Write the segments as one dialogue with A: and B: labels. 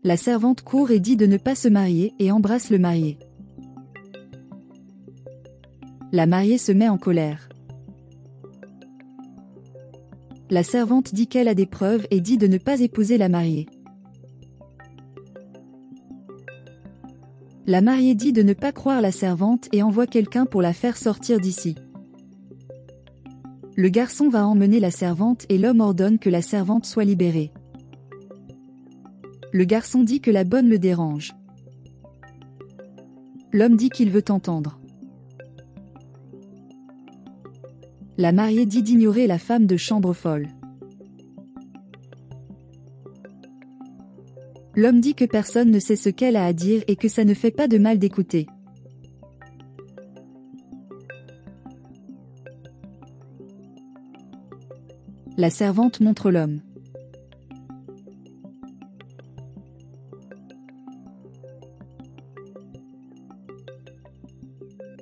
A: La servante court et dit de ne pas se marier et embrasse le marié. La mariée se met en colère. La servante dit qu'elle a des preuves et dit de ne pas épouser la mariée. La mariée dit de ne pas croire la servante et envoie quelqu'un pour la faire sortir d'ici. Le garçon va emmener la servante et l'homme ordonne que la servante soit libérée. Le garçon dit que la bonne le dérange. L'homme dit qu'il veut entendre. La mariée dit d'ignorer la femme de chambre folle. L'homme dit que personne ne sait ce qu'elle a à dire et que ça ne fait pas de mal d'écouter. La servante montre l'homme.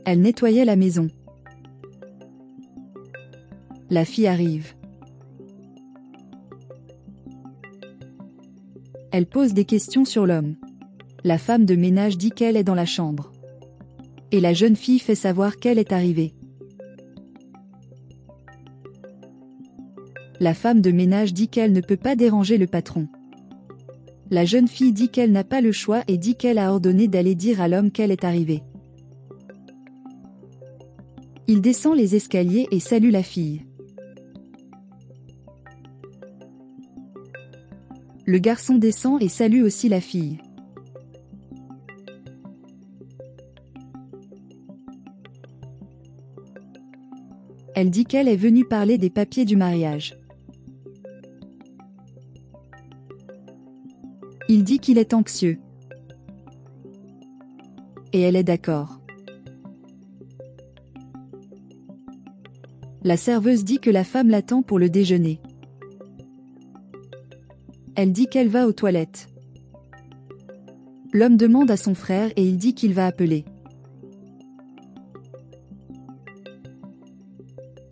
A: Elle nettoyait la maison. La fille arrive. Elle pose des questions sur l'homme. La femme de ménage dit qu'elle est dans la chambre. Et la jeune fille fait savoir qu'elle est arrivée. La femme de ménage dit qu'elle ne peut pas déranger le patron. La jeune fille dit qu'elle n'a pas le choix et dit qu'elle a ordonné d'aller dire à l'homme qu'elle est arrivée. Il descend les escaliers et salue la fille. Le garçon descend et salue aussi la fille. Elle dit qu'elle est venue parler des papiers du mariage. Il dit qu'il est anxieux. Et elle est d'accord. La serveuse dit que la femme l'attend pour le déjeuner. Elle dit qu'elle va aux toilettes. L'homme demande à son frère et il dit qu'il va appeler.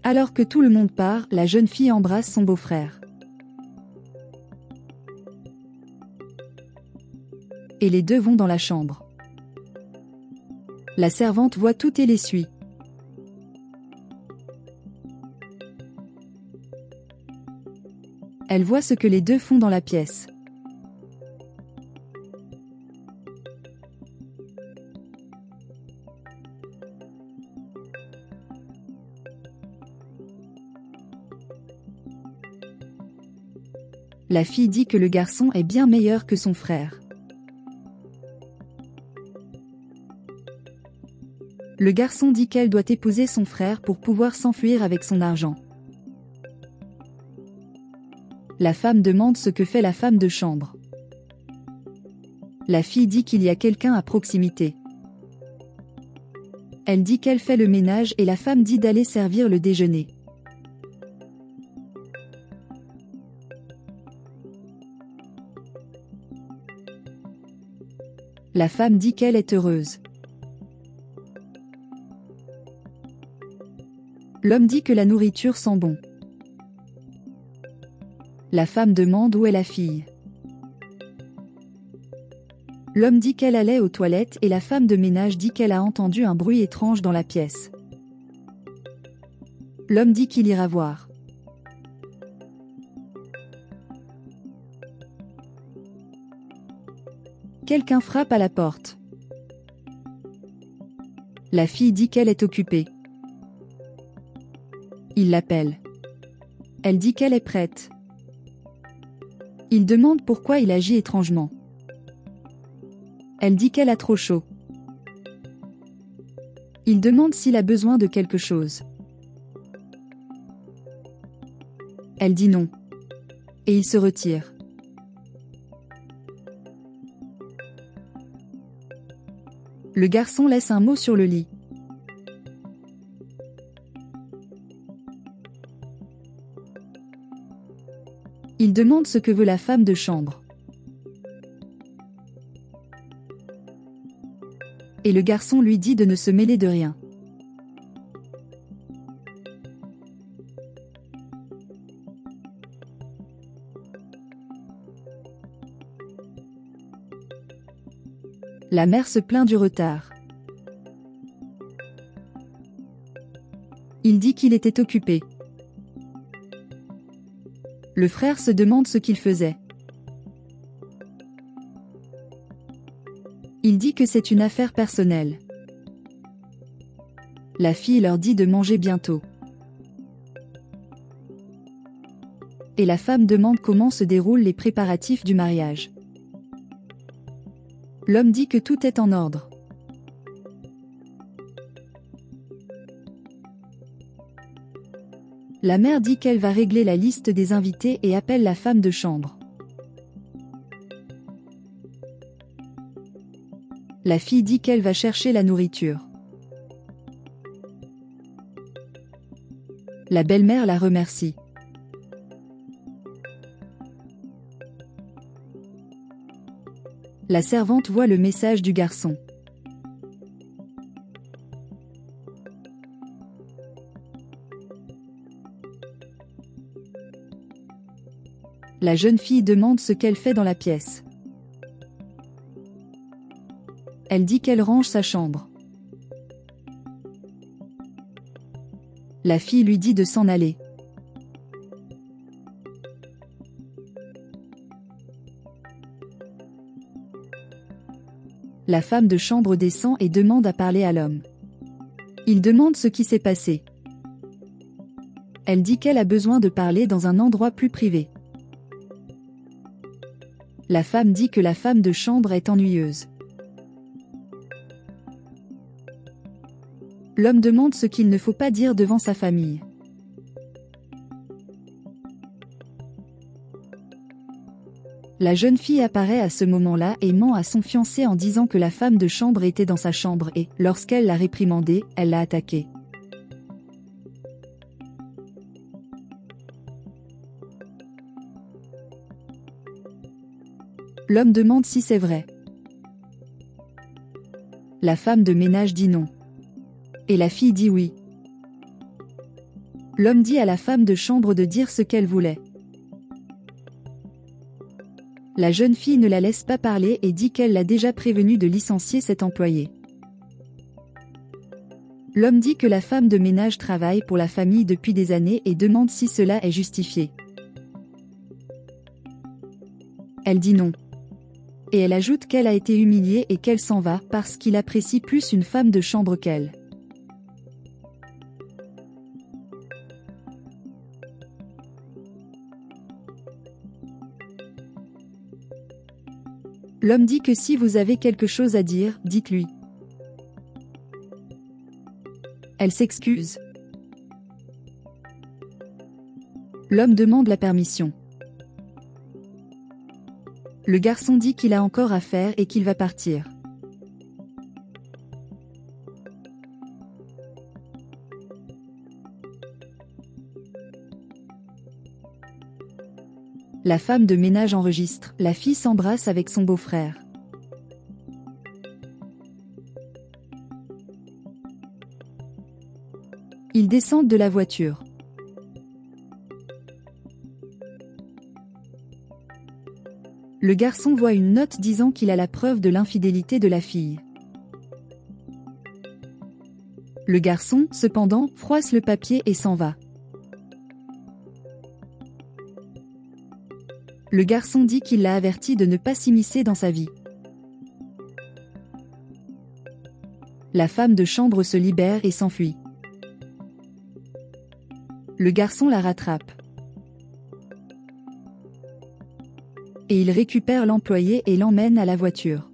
A: Alors que tout le monde part, la jeune fille embrasse son beau-frère. Et les deux vont dans la chambre. La servante voit tout et les suit. Elle voit ce que les deux font dans la pièce. La fille dit que le garçon est bien meilleur que son frère. Le garçon dit qu'elle doit épouser son frère pour pouvoir s'enfuir avec son argent. La femme demande ce que fait la femme de chambre. La fille dit qu'il y a quelqu'un à proximité. Elle dit qu'elle fait le ménage et la femme dit d'aller servir le déjeuner. La femme dit qu'elle est heureuse. L'homme dit que la nourriture sent bon. La femme demande où est la fille. L'homme dit qu'elle allait aux toilettes et la femme de ménage dit qu'elle a entendu un bruit étrange dans la pièce. L'homme dit qu'il ira voir. Quelqu'un frappe à la porte. La fille dit qu'elle est occupée. Il l'appelle. Elle dit qu'elle est prête. Il demande pourquoi il agit étrangement. Elle dit qu'elle a trop chaud. Il demande s'il a besoin de quelque chose. Elle dit non. Et il se retire. Le garçon laisse un mot sur le lit. Il demande ce que veut la femme de chambre. Et le garçon lui dit de ne se mêler de rien. La mère se plaint du retard. Il dit qu'il était occupé. Le frère se demande ce qu'il faisait. Il dit que c'est une affaire personnelle. La fille leur dit de manger bientôt. Et la femme demande comment se déroulent les préparatifs du mariage. L'homme dit que tout est en ordre. La mère dit qu'elle va régler la liste des invités et appelle la femme de chambre. La fille dit qu'elle va chercher la nourriture. La belle-mère la remercie. La servante voit le message du garçon. La jeune fille demande ce qu'elle fait dans la pièce. Elle dit qu'elle range sa chambre. La fille lui dit de s'en aller. La femme de chambre descend et demande à parler à l'homme. Il demande ce qui s'est passé. Elle dit qu'elle a besoin de parler dans un endroit plus privé. La femme dit que la femme de chambre est ennuyeuse. L'homme demande ce qu'il ne faut pas dire devant sa famille. La jeune fille apparaît à ce moment-là et ment à son fiancé en disant que la femme de chambre était dans sa chambre et, lorsqu'elle l'a réprimandé, elle l'a attaqué. L'homme demande si c'est vrai. La femme de ménage dit non. Et la fille dit oui. L'homme dit à la femme de chambre de dire ce qu'elle voulait. La jeune fille ne la laisse pas parler et dit qu'elle l'a déjà prévenu de licencier cet employé. L'homme dit que la femme de ménage travaille pour la famille depuis des années et demande si cela est justifié. Elle dit non. Et elle ajoute qu'elle a été humiliée et qu'elle s'en va parce qu'il apprécie plus une femme de chambre qu'elle. L'homme dit que si vous avez quelque chose à dire, dites-lui. Elle s'excuse. L'homme demande la permission. Le garçon dit qu'il a encore à faire et qu'il va partir. La femme de ménage enregistre, la fille s'embrasse avec son beau-frère. Ils descendent de la voiture. Le garçon voit une note disant qu'il a la preuve de l'infidélité de la fille. Le garçon, cependant, froisse le papier et s'en va. Le garçon dit qu'il l'a averti de ne pas s'immiscer dans sa vie. La femme de chambre se libère et s'enfuit. Le garçon la rattrape. Et il récupère l'employé et l'emmène à la voiture.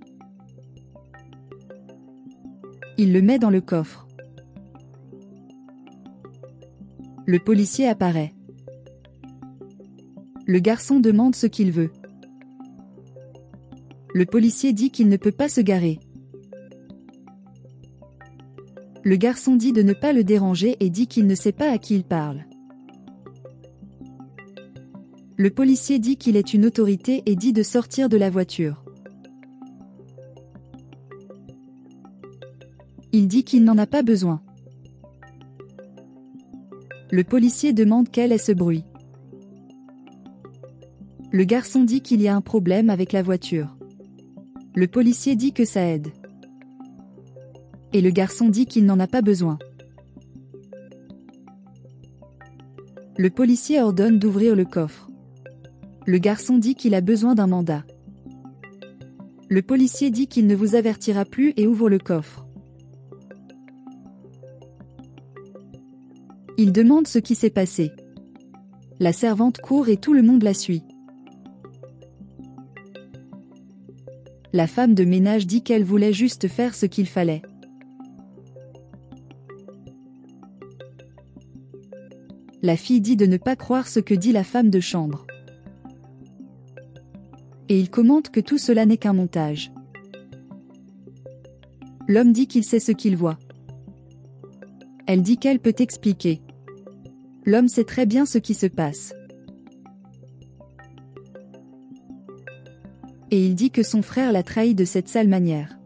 A: Il le met dans le coffre. Le policier apparaît. Le garçon demande ce qu'il veut. Le policier dit qu'il ne peut pas se garer. Le garçon dit de ne pas le déranger et dit qu'il ne sait pas à qui il parle. Le policier dit qu'il est une autorité et dit de sortir de la voiture. Il dit qu'il n'en a pas besoin. Le policier demande quel est ce bruit. Le garçon dit qu'il y a un problème avec la voiture. Le policier dit que ça aide. Et le garçon dit qu'il n'en a pas besoin. Le policier ordonne d'ouvrir le coffre. Le garçon dit qu'il a besoin d'un mandat. Le policier dit qu'il ne vous avertira plus et ouvre le coffre. Il demande ce qui s'est passé. La servante court et tout le monde la suit. La femme de ménage dit qu'elle voulait juste faire ce qu'il fallait. La fille dit de ne pas croire ce que dit la femme de chambre. Et il commente que tout cela n'est qu'un montage. L'homme dit qu'il sait ce qu'il voit. Elle dit qu'elle peut expliquer. L'homme sait très bien ce qui se passe. Et il dit que son frère l'a trahi de cette sale manière.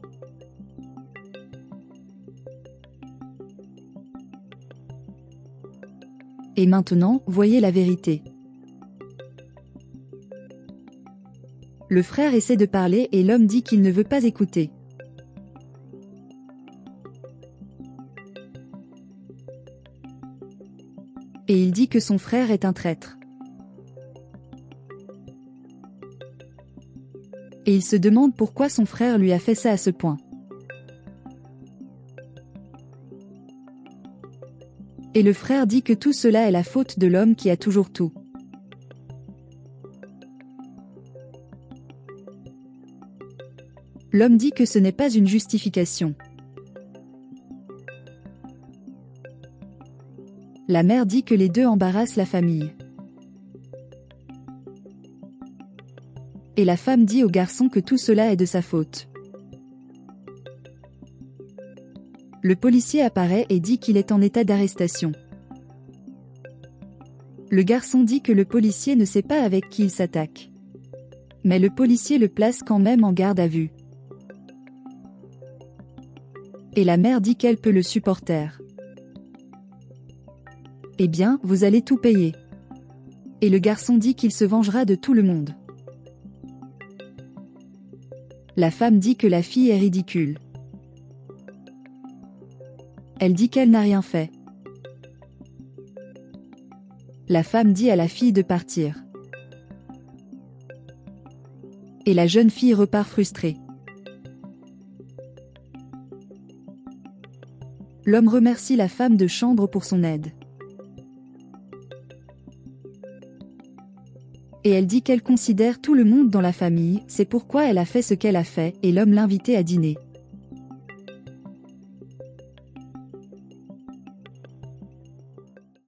A: Et maintenant, voyez la vérité. Le frère essaie de parler et l'homme dit qu'il ne veut pas écouter. Et il dit que son frère est un traître. Et il se demande pourquoi son frère lui a fait ça à ce point. Et le frère dit que tout cela est la faute de l'homme qui a toujours tout. L'homme dit que ce n'est pas une justification. La mère dit que les deux embarrassent la famille. Et la femme dit au garçon que tout cela est de sa faute. Le policier apparaît et dit qu'il est en état d'arrestation. Le garçon dit que le policier ne sait pas avec qui il s'attaque. Mais le policier le place quand même en garde à vue. Et la mère dit qu'elle peut le supporter. Eh bien, vous allez tout payer. Et le garçon dit qu'il se vengera de tout le monde. La femme dit que la fille est ridicule. Elle dit qu'elle n'a rien fait. La femme dit à la fille de partir. Et la jeune fille repart frustrée. L'homme remercie la femme de chambre pour son aide. Et elle dit qu'elle considère tout le monde dans la famille, c'est pourquoi elle a fait ce qu'elle a fait, et l'homme l'invitait à dîner.